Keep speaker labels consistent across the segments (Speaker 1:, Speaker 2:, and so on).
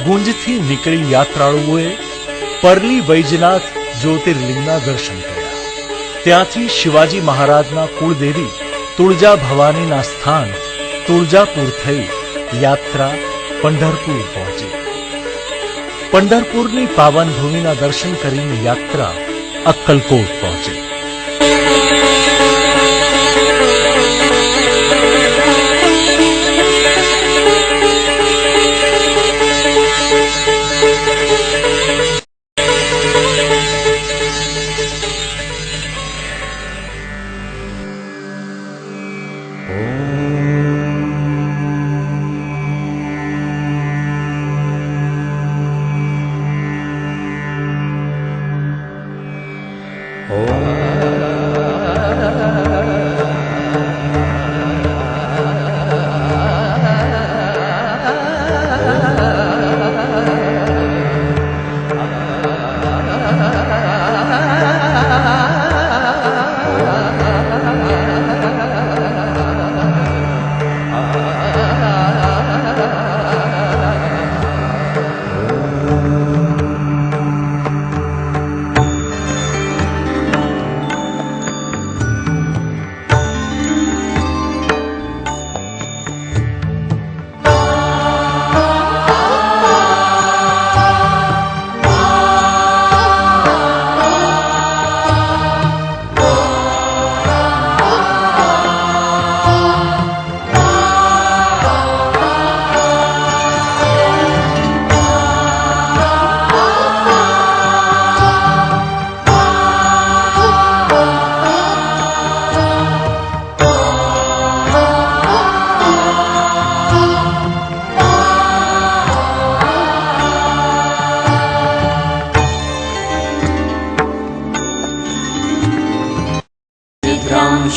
Speaker 1: ગુંજથી નીકળી યાત્રાળુઓએ પરલી વૈજનાથ જ્યોતિર્લિંગના દર્શન કર્યા. ત્યાંથી શિવાજી મહારાજના કુળદેવી તુળજા ભવાનીના સ્થાન તુળજાપુર થઈ યાત્રા પંઢરપુર પહોંચી. પંઢરપુરની પાવન ભૂમિના દર્શન કરીને યાત્રા અક્કલકોટ પહોંચી.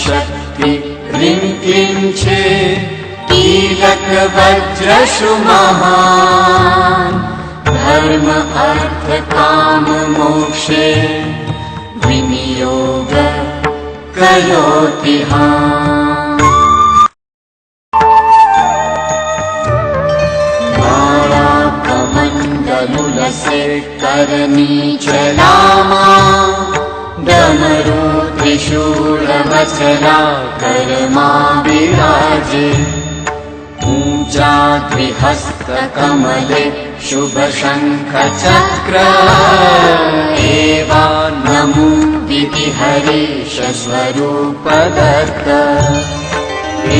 Speaker 2: शक्ति ह्रीं क्लीं छे कीलक वज्रशु महान धर्म अर्थ काम मोक्षे विनियोग करोति हान माला कमंडलुलसे करनी चलामा डमरू त्रिशूल वचला करमा विराजे ऊंचा द्विहस्त कमले शुभ शंख चक्र एवा नमो विधि हरीश स्वरूप दत्त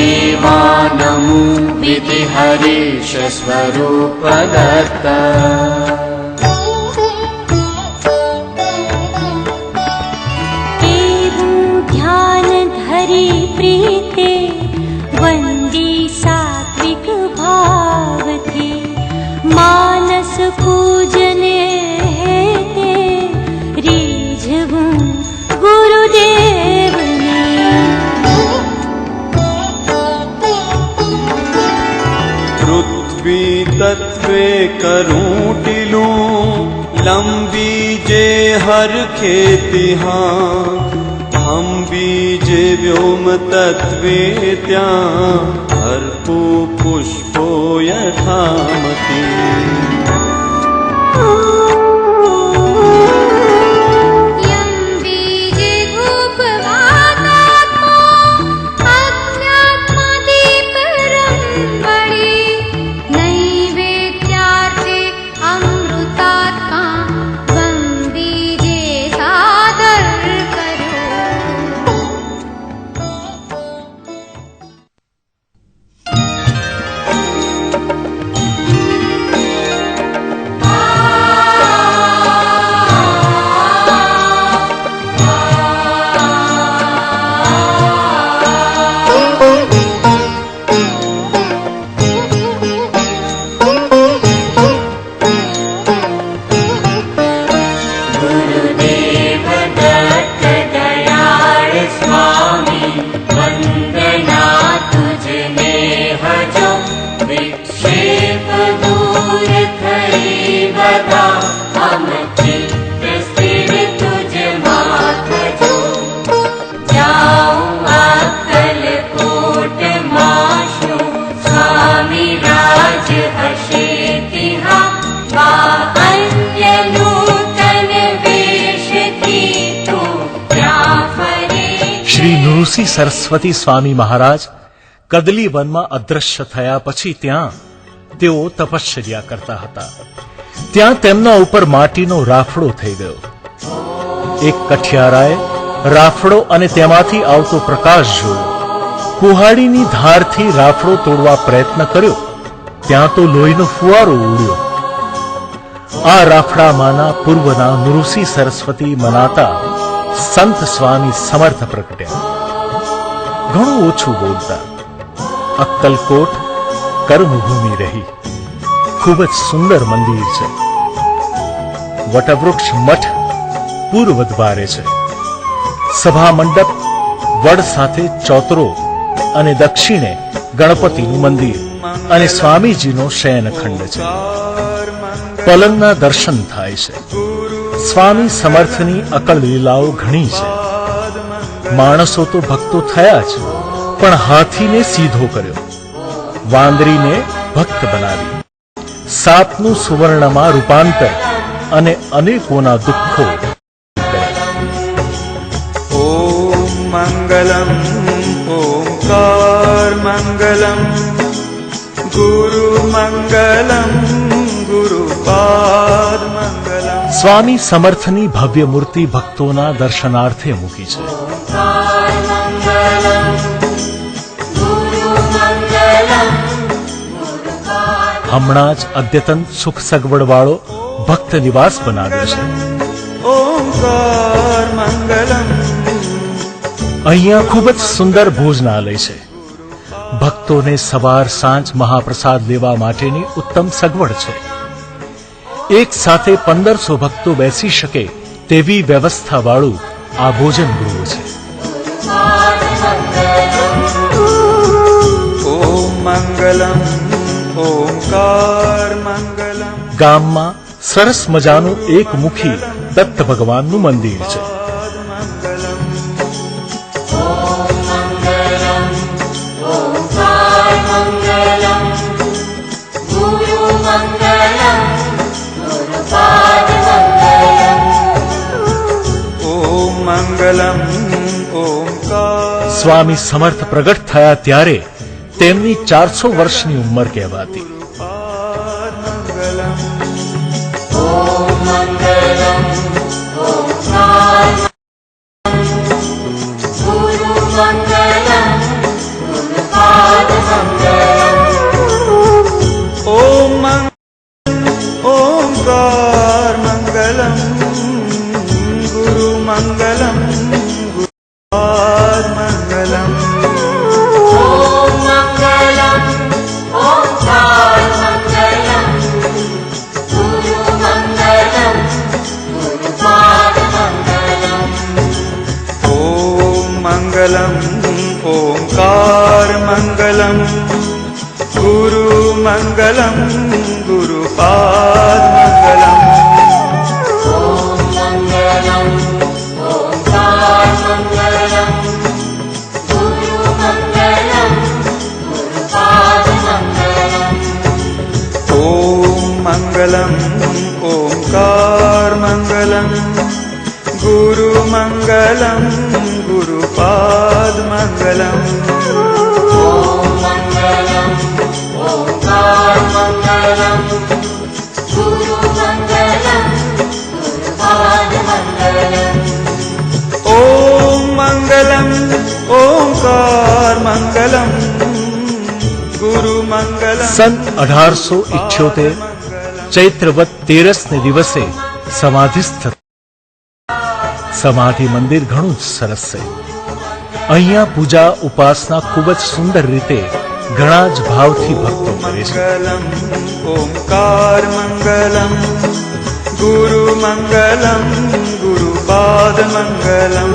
Speaker 2: एवा नमो विधि हरीश स्वरूप दत्त
Speaker 3: प्रीते वंदी सात्विक भाव थे मानस पूजने हेते रीझवूं गुरुदेव ने
Speaker 4: पृथ्वी तत्वे करूं टीलूं लंबी जे हर खेती हाँ हम बीजे व्योम तत्वे त्या हर्पो पुष्पो यथामति
Speaker 1: ઋષિ સરસ્વતી સ્વામી મહારાજ કદલી વનમાં અદ્રશ્ય થયા પછી ત્યાં તેઓ તપશ્ચર્યા કરતા હતા. ત્યાં તેમના ઉપર માટીનો રાફડો થઈ ગયો. એક કઠિયારાએ રાફડો અને તેમાંથી આવતો પ્રકાશ જોયો. કુહાડીની ધારથી રાફડો તોડવા પ્રયત્ન કર્યો ત્યાં તો લોહીનો ફુવારો ઉડ્યો. આ રાફડામાંના પૂર્વના નૃષિ સરસ્વતી મનાતા સંત સ્વામી સમર્થ પ્રગટ્યા. ઘણું ઓછું બોલતા. અક્કલકોટ કર્મભૂમિ રહી. ખૂબ જ સુંદર મંદિર છે. વટવૃક્ષ મઠ પૂર્વ દ્વારે છે. સભા મંડપ વડ સાથે ચોતરો અને દક્ષિણે ગણપતિનું મંદિર અને સ્વામીજીનો શયનખંડ છે. પલંગના દર્શન થાય છે. સ્વામી સમર્થની અકળ લીલાઓ ઘણી છે. માણસો તો ભક્તો થયા જ, પણ હાથીને સીધો કર્યો, વાંદરીને ભક્ત બનાવી, સાપનું સુવર્ણમાં રૂપાંતર અને અનેકોના દુઃખો.
Speaker 4: ઓમ મંગલમ ઓમકાર મંગલમ ગુરુ મંગલમ ગુરુપાદ મંગલમ.
Speaker 1: સ્વામી સમર્થની ભવ્ય મૂર્તિ ભક્તોના દર્શનાર્થે મૂકી છે. હમણાં જ અદ્યતન સુખ સગવડ વાળો ભક્ત નિવાસ બનાવ્યો છે.
Speaker 4: ઓમકાર મંગલમ.
Speaker 1: અહીંયા ખૂબ જ સુંદર ભોજનાલય છે. ભક્તોને સવાર સાંજ મહાપ્રસાદ લેવા માટેની ઉત્તમ સગવડ છે. એક સાથે 1500 ભક્તો બેસી શકે તેવી વ્યવસ્થા વાળું આ ભોજન ગૃહ છે.
Speaker 4: ઓમ મંગલમ ઓમકાર મંગલમ.
Speaker 1: ગામમાં સરસ મજાનું એક મુખી દત્ત ભગવાનનું મંદિર છે.
Speaker 4: મંગલમ ઓમકાર.
Speaker 1: સ્વામી સમર્થ પ્રગટ થયા ત્યારે તેમની 400 વર્ષની ઉંમર કહેવાતી.
Speaker 4: ઓમકાર મંગલમ ગુરુ મંગલમ ગુરુપાદ મંગલમ. મંગલમ ઓમકાર મંગલમ ગુરુ મંગલમ ગુરુપાદ મંગલમ. મંગલમ ઓમકાર મંગલમ ગુરુ મંગલમ ગુરુપાદ મંગલમ. ઓમ મંગલમ ઓમકાર મંગલમ ગુરુ મંગલમ.
Speaker 1: સન 1878 ચૈત્રવદ 13 ને દિવસે સમાધિસ્થ. સમાધિ મંદિર ઘણું જ સરસ છે. અહીંયા પૂજા ઉપાસના ખૂબ જ સુંદર રીતે ઘણા જ ભાવથી ભક્તો કરે છે.
Speaker 4: મંગલમ ઓમકાર મંગલમ ગુરુ મંગલમ ગુરુપાદ મંગલમ.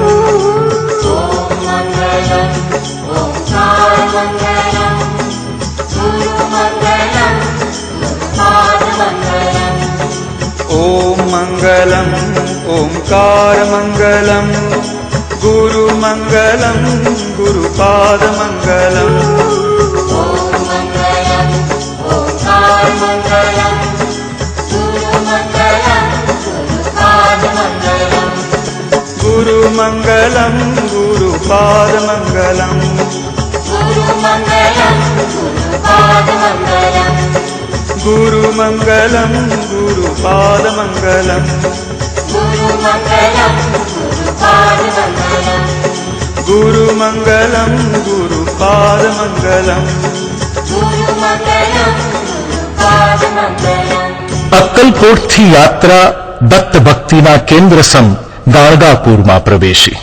Speaker 4: ઓમ મંગલમ ઓમકાર મંગલમ ગુરુ મંગલમ ગુરુપાદ મંગલમ. ગુરુ મંગલમ ગુરુપાદ મંગલમ. गुरुपादमङ्गलम्
Speaker 2: गुरुमङ्गलं
Speaker 4: गुरुमङ्गलं गुरुपादमङ्गलम्
Speaker 2: गुरुमङ्गलं
Speaker 4: गुरुमङ्गलं गुरुपादमङ्गलम्
Speaker 1: અક્કલકોટથી યાત્રા દત્ત ભક્તિના કેન્દ્ર સમ ગાણગાપુરમાં પ્રવેશી.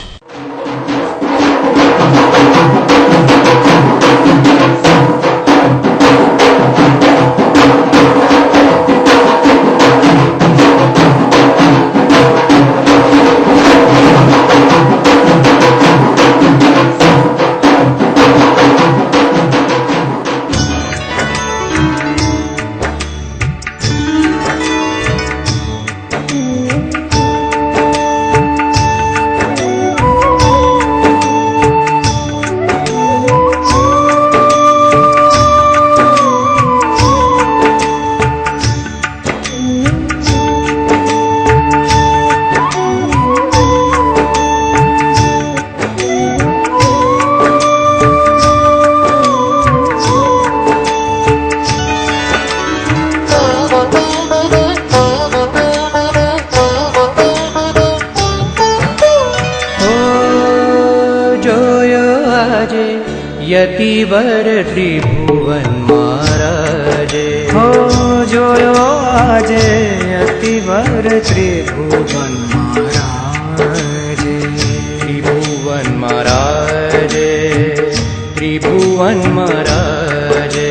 Speaker 2: યતિવર ત્રિભુવન મહારાજે હો જોયો આજે યતિવર ત્રિભુવન મહારાજે ત્રિભુવન મહારાજે ત્રિભુવન મહારાજે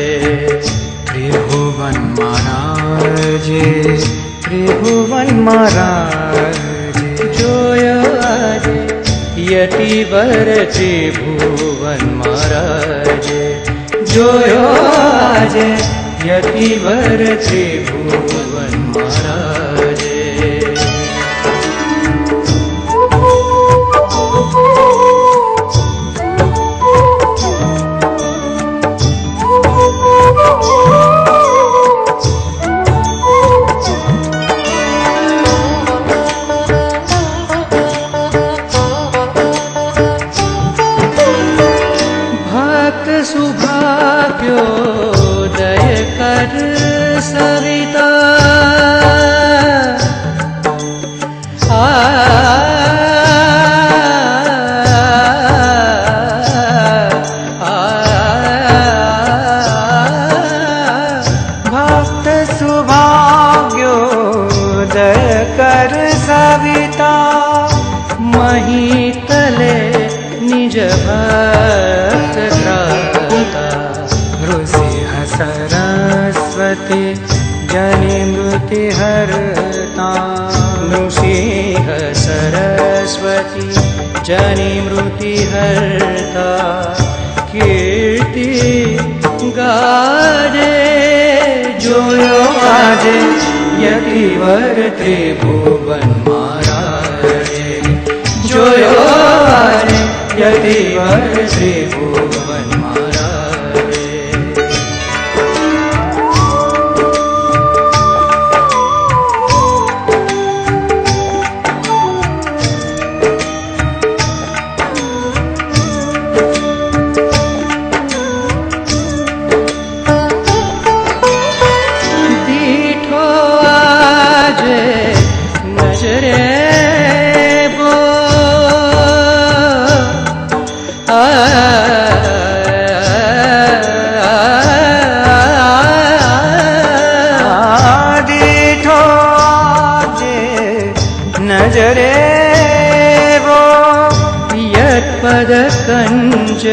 Speaker 2: ત્રિભુવન મહારાજે ત્રિભુવન મહારાજે જોયો આજે યતિવર ત્રિભુવન મહારાજે જોયો આજે યતિવર ત્રિભુવન મહારાજે सुभाग्योदय कर सविता भक्त सुभाग्योदय कर सविता महीतले निज भक्त सरस्वती जनि मृति हरता नृसिंह सरस्वती जनि मृति हरता कीर्ति गाजे जोयो आजे यतिवर त्रिभुवन महाराजे जोयो आजे यतिवर त्रिभुवन महाराजे नजरे वो यत्पद कंज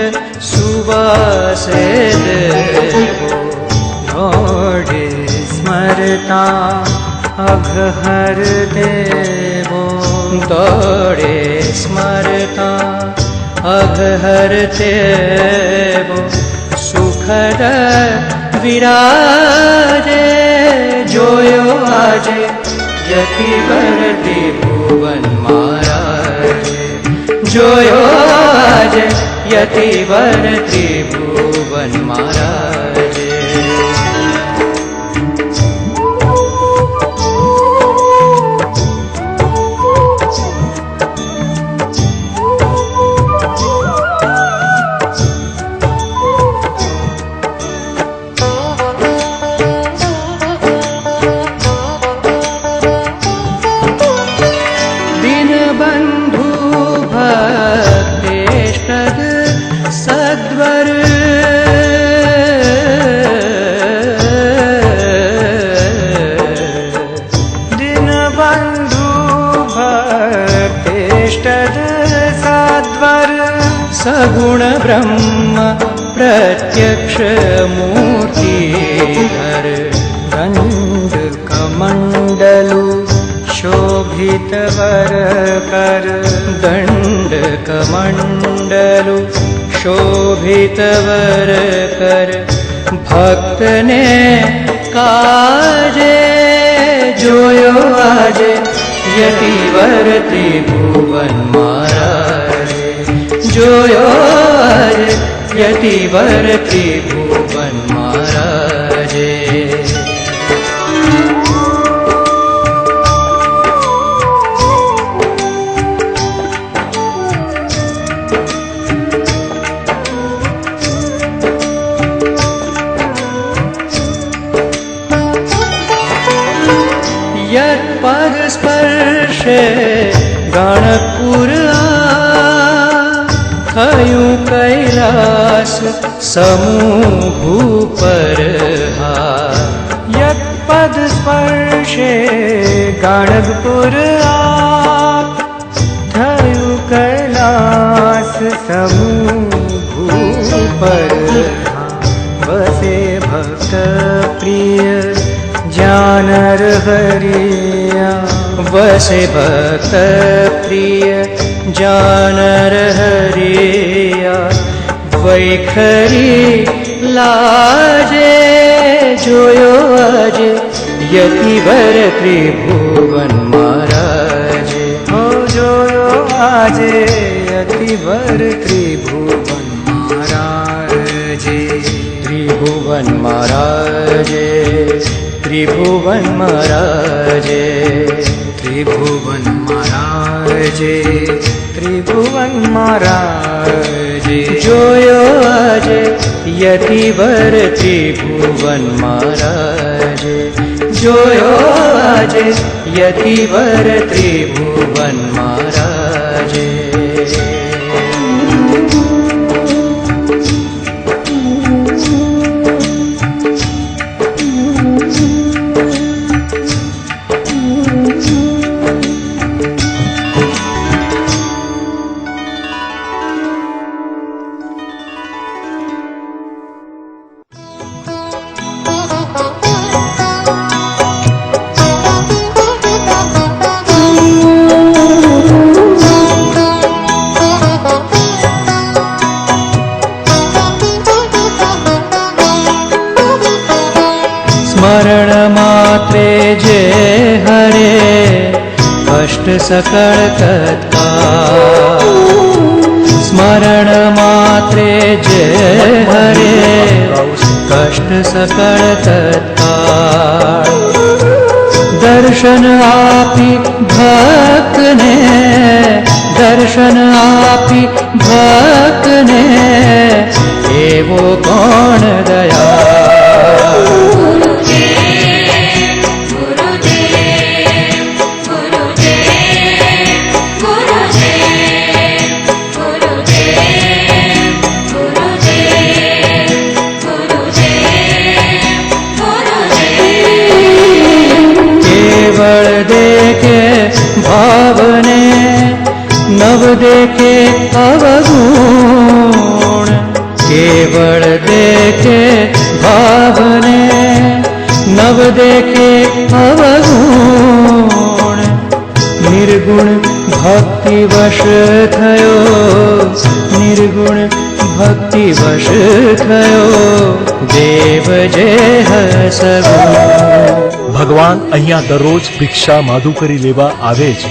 Speaker 2: सुवासे देवो नोडे स्मरता अघहर देवो तोड़े स्मरता अघहर देवो सुखद विराजे जोयो आजे यतिवर त्रिभुवन महाराजे जोयो आज यतिवर त्रिभुवन महाराजे प्रत्यक्ष मूर्तिधर दंड कमंडलु शोभित वर कर दंड कमंडलु शोभित वर कर भक्त ने काजे जोयो आजे यतिवर त्रिभुवन महाराजे जोयो आजे यतिवर त्रिभुवन महाराजे यत्पद स्पर्शे गणपुर थयु कैलास समूह भूपर यत्पद स्पर्शे गणपुर थयु कैलास समूह भूपर बसे भक्त प्रिय जानर हरिया वसे भक्त प्रिय जानर हरिया वैखरी लाजे जोयो आजे यतिवर त्रिभुवन महाराजे हो जोयो आजे यतिवर त्रिभुवन महाराजे त्रिभुवन महाराजे त्रिभुवन महाराजे त्रिभुवन महाराजे त्रिभुवन महाराजे जोयो आजे यतिवर त्रिभुवन महाराजे जोयो आजे यतिवर त्रिभुवन महाराजे स्मरण मात्रे जे हरे कष्ट सकल तत्काल स्मरण मात्रे जे हरे कष्ट सकल तत्काल दर्शन आपी भक्त ने दर्शन आपी भक्त ने एवो कौन दया देखे भावने नव देखे अवगुण केवल देखे भावने नव देखे अवगुण निर्गुण भक्ति वश थयो निर्गुण भक्ति वश थयो देव जे सगुण
Speaker 1: ભગવાન અહીંયા દરરોજ ભિક્ષા માધુકરી લેવા આવે છે.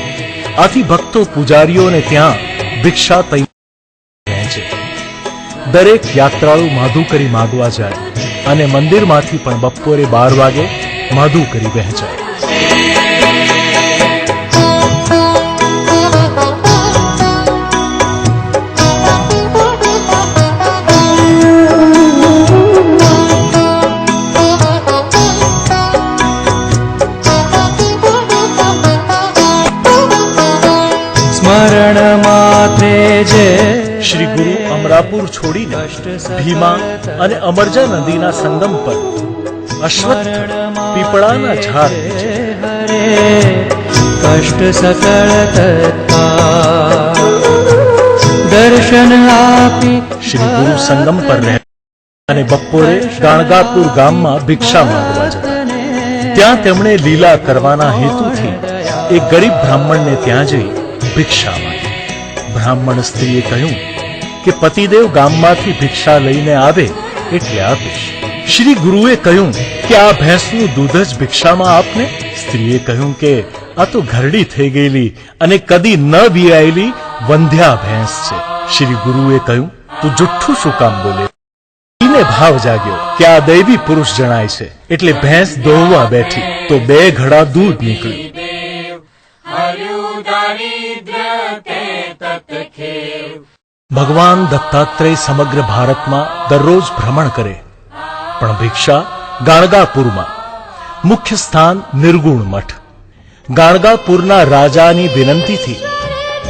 Speaker 1: આથી ભક્તો પૂજારીઓને ત્યાં ભિક્ષા તૈયાર રહે છે. દરેક યાત્રાળુ માધુકરી માગવા જાય અને મંદિરમાંથી પણ બપોરે 12 વાગે માધુકરી વહેંચાય.
Speaker 2: स्मरण मात्रे जे
Speaker 1: શ્રી ગુરુ અમરાપુર છોડીને ભીમા અને અમરજા નદીના સંગમ પર અશ્વત્થ પીપળાના ઝાડ નીચે
Speaker 2: हरे कष्ट सकल तत्काल दर्शन आपी
Speaker 1: શ્રી ગુરુ સંગમ પર રહે અને બપોરે ગાણગાપુર ગામમાં ભિક્ષા માંગવા જતા. ત્યાં તેમણે લીલા કરવાના હેતુથી એક ગરીબ બ્રાહ્મણને ત્યાં જઈ ભિક્ષા માંગી. બ્રાહ્મણ સ્ત્રીએ કહ્યું કે પતિદેવ ગામમાંથી ભિક્ષા લઈને આવે એટલે આપીશ. શ્રી ગુરુએ કહ્યું કે આ ભેંસનું દૂધ જ ભિક્ષામાં આપને. સ્ત્રીએ કહ્યું કે આ તો ઘરડી થઈ ગયેલી અને કદી ન વિયાયેલી વંધ્યા ભેંસ છે. શ્રી ગુરુએ કહ્યું તું જુઠ્ઠું શું કામ બોલે? એને ભાવ જાગ્યો કે આ દૈવી પુરુષ જણાય છે એટલે ભેંસ દોહવા બેઠી તો 2 ઘડા દૂધ નીકળ્યું. ભગવાન દત્તાત્રેય સમગ્ર ભારતમાં દરરોજ ભ્રમણ કરે પણ ભિક્ષા ગાણગાપુરમાં. મુખ્ય સ્થાન નિર્ગુણ મઠ. ગાણગાપુરના રાજાની વિનંતીથી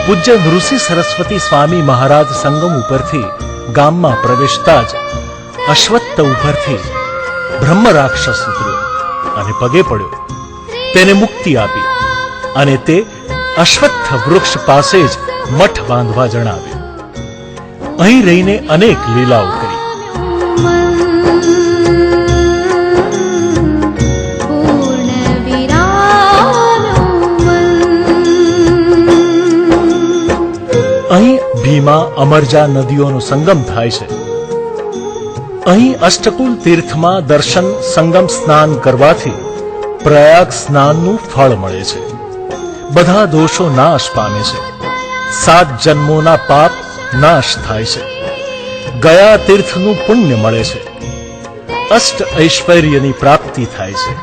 Speaker 1: પૂજ્ય નૃસિંહ સરસ્વતી સ્વામી મહારાજ સંગમ ઉપરથી ગામમાં પ્રવેશતા જ અશ્વત્થ ઉપરથી બ્રહ્મ રાક્ષસ ઉતર્યો અને પગે પડ્યો. તેને મુક્તિ આપી અને તે અશ્વત્થ વૃક્ષ પાસે જ મઠ બાંધવા જણાવ્યું. અહીં રહીને અનેક લીલાઓ કરી. અહીં ભીમા અમરજા નદીઓનો સંગમ થાય છે. અહીં અષ્ટકુલ તીર્થમાં દર્શન સંગમ સ્નાન કરવાથી પ્રયાગ સ્નાનનું ફળ મળે છે. બધા દોષો નાશ પામે છે. 7 જન્મોના પાપ નાશ થાય છે. ગયા તીર્થનું પુણ્ય મળે છે. અષ્ટ ઐશ્વર્યની પ્રાપ્તિ થાય છે.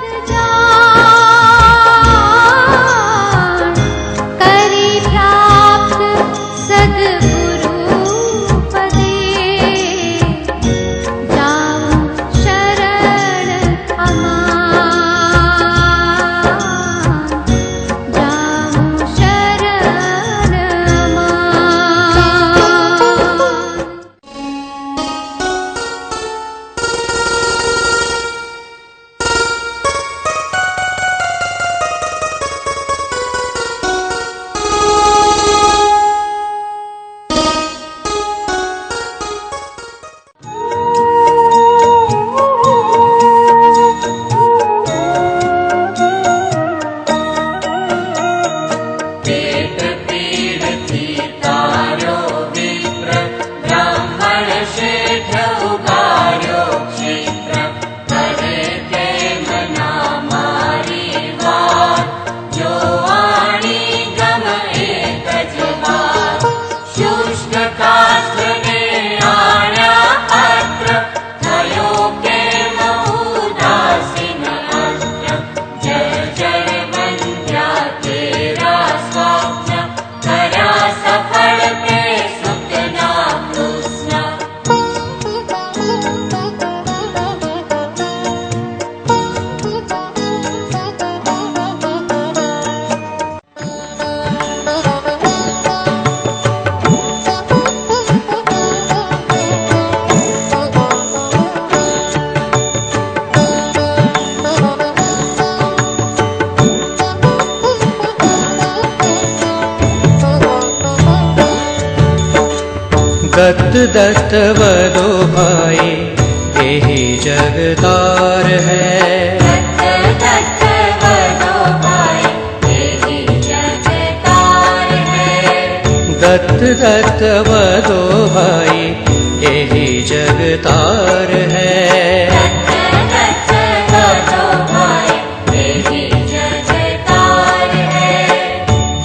Speaker 2: दत्त दत्त वदो भाई यही जगतार है. दत्त दत्त वदो भाई यही जगतार है.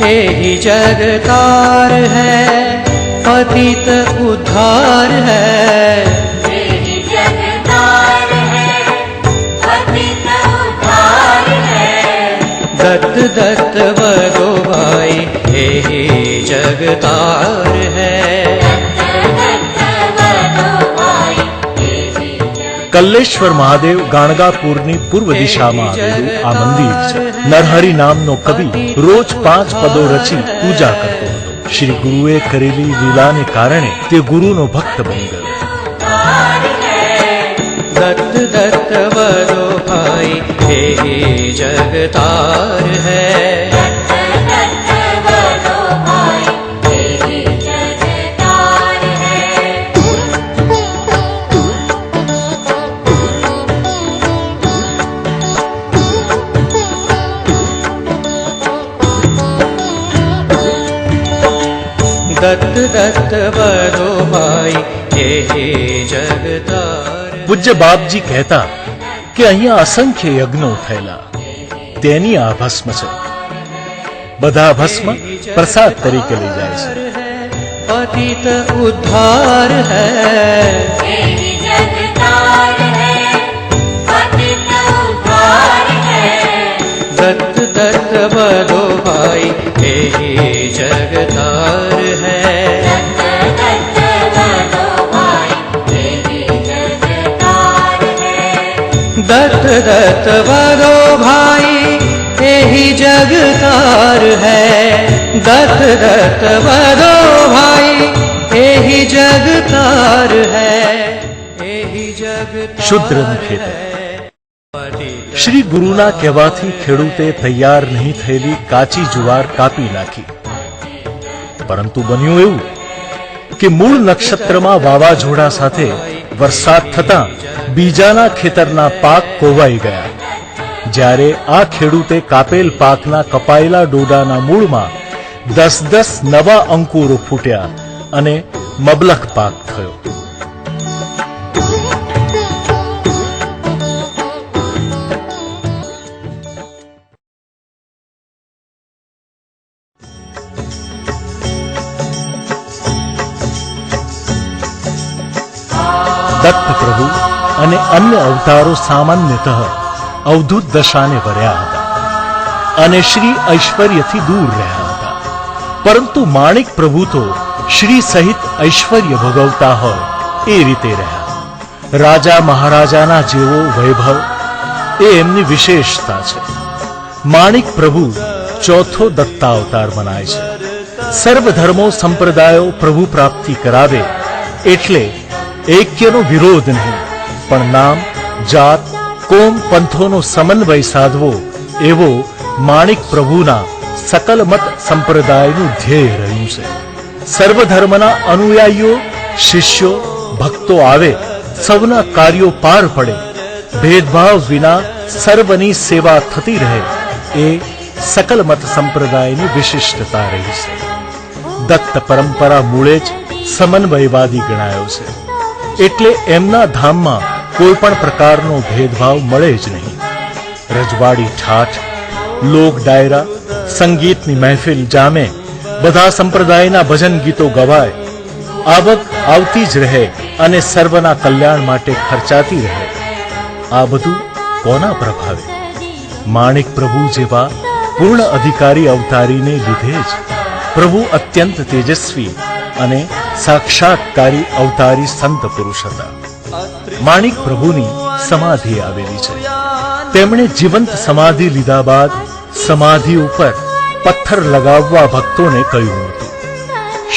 Speaker 2: यही जगतार है पतित उद्धार है.
Speaker 3: यही जगतार है पतित उद्धार है.
Speaker 2: दत्त दत्त वदो भाई यही जगतार है.
Speaker 1: કલ્લેશ્વર મહાદેવ ગાણગાપુરની પૂર્વ દિશામાં આવેલું આ મંદિર છે. નરહરિ નામનો કવિ રોજ 5 પદો રચી પૂજા કરતો હતો. શ્રી ગુરુએ કરેલી લીલાને કારણે તે ગુરુનો ભક્ત બની ગયો.
Speaker 2: दत्त दत्त वदो भाई यही जगतार है. दत्त दत्त वरो भाई हे जगतार
Speaker 1: પૂજ્ય બાપજી કહેતા કે અહીંયા અસંખ્ય યજ્ઞો થયેલા, તેની આ ભસ્મ છે. બધા ભસ્મ પ્રસાદ તરીકે લઈ જાય છે.
Speaker 2: पतित उद्धार है
Speaker 3: तेरी जगतार है, पतित उद्धार है.
Speaker 2: दत्त दत्त वरो भाई हे जगतार है
Speaker 3: दत्त दत्त वरो भाई, तेरी जगतार है.
Speaker 2: दत्त दत्त वरो भाई हे जगतार है. दत्त दत्त वरो भाई हे जगतार है.
Speaker 1: શુદ્રનું ખેતર. શ્રી ગુરુના કહેવાથી ખેડૂતે તૈયાર નહીં થયેલી કાચી જુવાર કાપી નાખી, પરંતુ બન્યું એવું કે મૂળ નક્ષત્રમાં વાવાઝોડા સાથે વરસાદ થતા બીજાના ખેતરના પાક કોવાઈ ગયા. જ્યારે આ ખેડૂતે કાપેલ પાકના કપાયેલા ડોડાના મૂળમાં 10 નવા અંકુરો ફૂટ્યા અને મબલખ પાક થયો. દત્ત પ્રભુ અને અન્ય અવતારો સામાન્યતઃ અવધૂત દશાને વર્યા હતા અને શ્રી ઐશ્વર્યથી દૂર રહ્યા હતા, પરંતુ માણિક પ્રભુ તો શ્રી સહિત ઐશ્વર્ય ભોગવતા હોય એ રીતે રહ્યા. રાજા મહારાજાના જેવો વૈભવ એ એમની વિશેષતા છે. માણિક પ્રભુ ચોથો દત્તાવતાર મનાય છે. સર્વ ધર્મો સંપ્રદાયો પ્રભુ પ્રાપ્તિ કરાવે એટલે એક્યનો વિરોધ નહીં, પણ નામ, જાત, કોમ, પંથોનો સમન્વય સાધવો એવો માણિક પ્રભુના સકલ મત સંપ્રદાયનું ધ્યેય રહ્યું છે. સર્વધર્મના અનુયાયીઓ, શિષ્યો, ભક્તો આવે, સૌના કાર્યો પાર પડે, ભેદભાવ વિના સર્વની સેવા થતી રહે એ સકલ મત સંપ્રદાયની વિશિષ્ટતા રહી છે. દત્ત પરંપરા મૂળે જ સમન્વયવાદી ગણાયો છે, એટલે એમના ધામમાં કોઈ પણ પ્રકારનો ભેદભાવ મળે જ નહીં. રજવાડી ઠાઠ, લોક ડાયરા, સંગીતની મહેફિલ જામે, બધા સંપ્રદાયના ભજન ગીતો ગવાય, આવક આવતી જ રહે અને સર્વના કલ્યાણ માટે ખર્ચાતી રહે. આ બધું કોના પ્રભાવે? માણિક પ્રભુ જેવા પૂર્ણ અધિકારી અવતારીને લીધે જ પ્રભુ અત્યંત તેજસ્વી અને સાક્ષાત્કારી અવતારી સંત પુરુષ હતા. માણિક પ્રભુની સમાધિ આવેલી છે. તેમણે જીવંત સમાધિ લીધા બાદ સમાધિ ઉપર પથ્થર લગાવવા ભક્તોને કહ્યું હતું.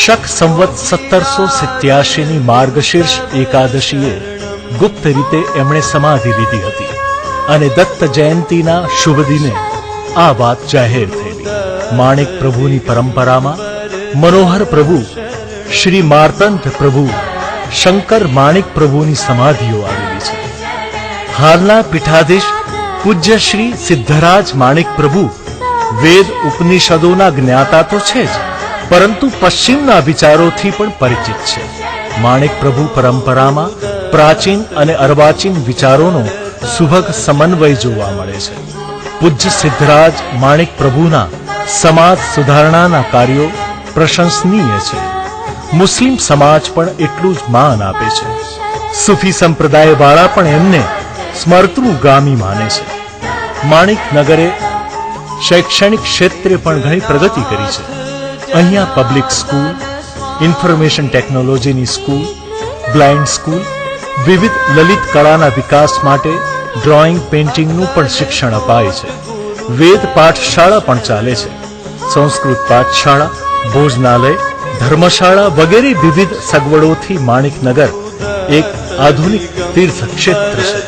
Speaker 1: શક સંવત 1787ની માર્ગશીર્ષ એકાદશીએ ગુપ્ત રીતે એમણે સમાધિ લીધી હતી અને દત્ત જયંતીના શુભ દિને આ વાત જાહેર થયેલી. માણિક પ્રભુની પરંપરામાં મનોહર પ્રભુ, શ્રી માર્તંડ પ્રભુ, શંકર માણિક પ્રભુની સમાધિઓ આવેલી છે. હાલના પીઠાધીશ પૂજ્ય શ્રી સિદ્ધરાજ માણિક પ્રભુ વેદ ઉપનિષદોના જ્ઞાતા તો છે જ, પરંતુ પશ્ચિમના વિચારોથી પણ પરિચિત છે. માણિક પ્રભુ પરંપરામાં પ્રાચીન અને અર્વાચીન વિચારોનો સુભગ સમન્વય જોવા મળે છે. પૂજ્ય સિદ્ધરાજ માણિક પ્રભુના સમાજ સુધારણાના કાર્યો પ્રશંસનીય છે. મુસ્લિમ સમાજ પણ એટલું જ માન આપે છે. સૂફી સંપ્રદાય વાળા પણ એમને સ્મર્તૃગામી માને છે. માણિક નગરે શૈક્ષણિક ક્ષેત્રે પણ ઘણી પ્રગતિ કરી છે. અહીંયા પબ્લિક સ્કૂલ, ઇન્ફોર્મેશન ટેકનોલોજીની સ્કૂલ, બ્લાઇન્ડ સ્કૂલ, વિવિધ લલિત કળાના વિકાસ માટે ડ્રોઈંગ, પેઇન્ટિંગનું પણ શિક્ષણ અપાય છે. વેદ પાઠશાળા પણ ચાલે છે. સંસ્કૃત પાઠશાળા, ભોજનાલય, ધર્મશાળા વગેરે વિવિધ સગવડોથી માણિકનગર એક આધુનિક તીર્થ ક્ષેત્ર છે.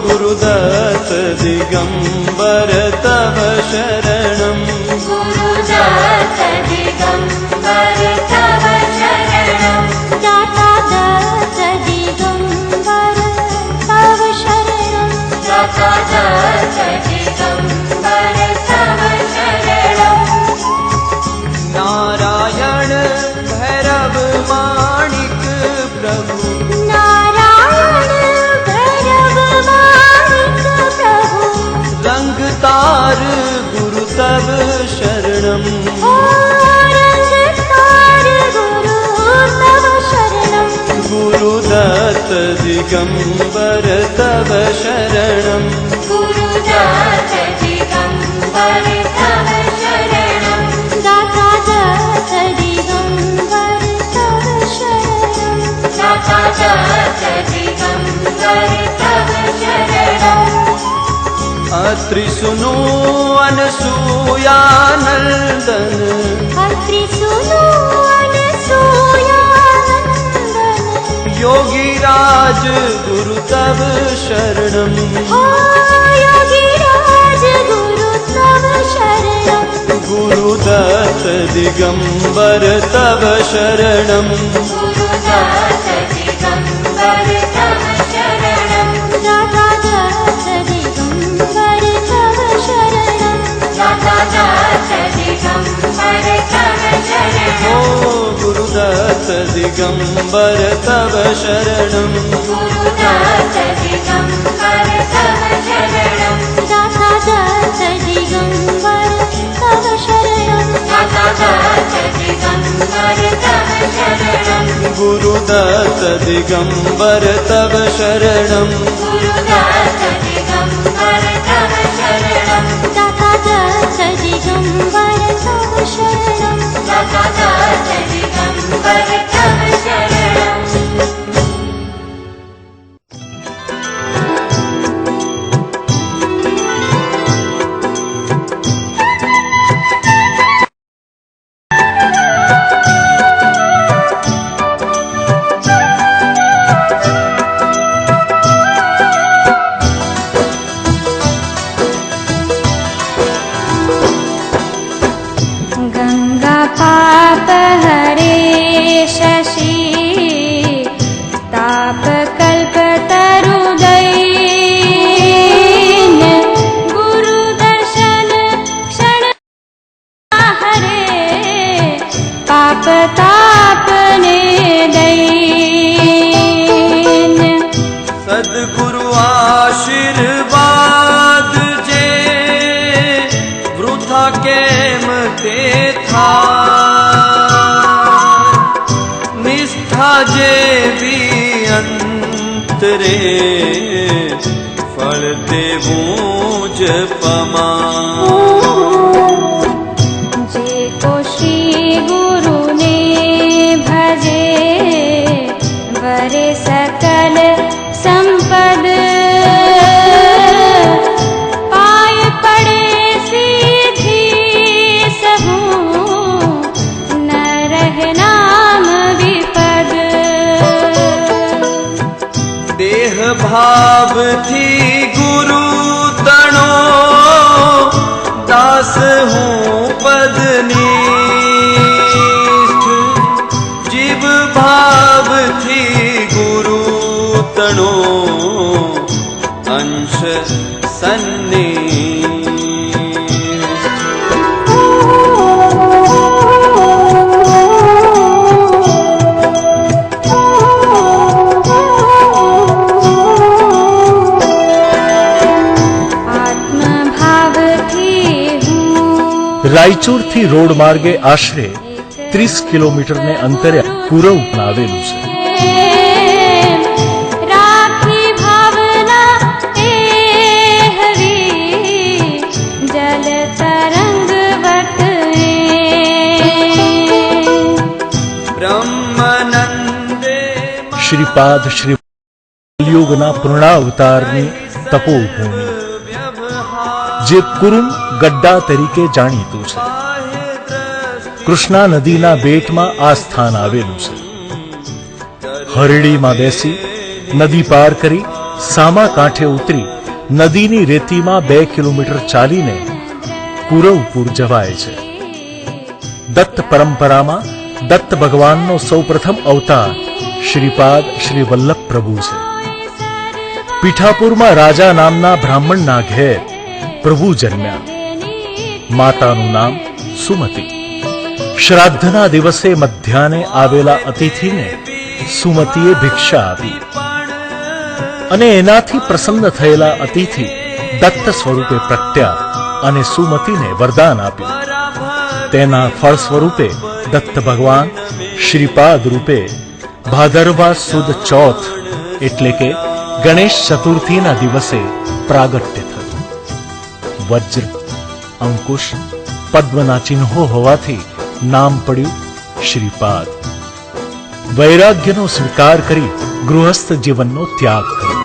Speaker 4: गुरुदत्त दिगंबर तव शरणम.
Speaker 2: तार गुरु तब शरणम
Speaker 3: ओ रंग तार गुरु तव शरणम
Speaker 2: गुरु दत्त दिगंबर तब शरणम
Speaker 3: गुरुदास दिगंबर तव शरणम दाता दास दिगंबर तव शरणम दाता दास दिगंबर तव शरणम
Speaker 2: अत्रि सुनो अनसूयानंदन
Speaker 3: अत्रि सुनो अनसूयानंदन
Speaker 2: योगी राज गुरु तब शरणम
Speaker 3: ओ योगी राज गुरु तव शरणम
Speaker 2: गुरु दत्त दिगंबर तब शरणम
Speaker 3: गुरुदास दिगंबर तव शरणम दाता दास दिगंबर तव शरणम दाता दास दिगंबर तव शरणम
Speaker 2: ओ गुरु दत्त दिगंबर तब शरणम
Speaker 3: गुरुदास दिगंबर तव शरणम दाता दास दिगंबर तव शरणम दाता दास दिगंबर तव शरणम
Speaker 2: गुरु दत्त दिगंबर तब शरणम
Speaker 3: गुरुदास दिगंबर तव शरणम दाता दास दिगंबर तव शरणम दाता दास दिगंबर तव शरणम गंगा पाप हरे शशि ताप कल्प तरु दैन गुरु दर्शन क्षण हरे पाप ताप ने दैन
Speaker 2: सद्गुरु आशीर्वाद जे वृथा केम ते था निष्ठा जे भी अंतरे फल देवूं ज पमा
Speaker 3: जे को श्री गुरु ने भजे वरे सकल संपद पाय पड़े सीधी सहु न रह नाम विपद
Speaker 2: देह भाव थी गुरु तणो दास हूँ पदनिष्ठ जीव भाव थी गुरु तणो अंश सन्निष्ठ
Speaker 1: રાયચુરથી રોડ માર્ગે આશરે 30 કિલોમીટરને અંતરે કુરવ આવેલું છે.
Speaker 3: રાખી ભાવના એ હરી જલ તરંગ વટે
Speaker 2: બ્રહ્મનંદે
Speaker 1: શ્રીપાદ શ્રી કલિયુગના પૂર્ણાવતારની તપોભૂમિ જે કુરુમ ગડ્ડા તરીકે જાણીતું છે. કૃષ્ણા નદીના બેટમાં આ સ્થાન આવેલું છે. હરડીમાં બેસી નદી પાર કરી સામા કાંઠે ઉતરી નદીની રેતીમાં 2 કિલોમીટર ચાલીને કુરવપુર જવાય છે. દત્ત પરંપરામાં દત્ત ભગવાનનો સૌપ્રથમ અવતાર શ્રીપાદ શ્રી વલ્લભ પ્રભુ છે. પીઠાપુરમાં રાજા નામના બ્રાહ્મણના ઘેર પ્રભુ જન્મ્યા. માતાનું નામ સુમતી. શ્રાદ્ધના દિવસે મધ્યાહને આવેલા અતિથિને સુમતીએ ભિક્ષા આપી અને એનાથી પ્રસન્ન થયેલા અતિથિ દત્ત સ્વરૂપે પ્રગટ્યા અને સુમતીને વરદાન આપ્યું. તેના ફળ સ્વરૂપે દત્ત ભગવાન શ્રીપાદ રૂપે ભાદરવા સુદ ચોથ એટલે કે ગણેશ ચતુર્થીના દિવસે પ્રાગટ્ય થયું. વજ્ર, અંકુશ, પદ્મના ચિહ્નો હોવાથી નામ પડ્યું શ્રીપાદ. વૈરાગ્યનો સ્વીકાર કરી ગૃહસ્થ જીવનનો ત્યાગ કર્યો.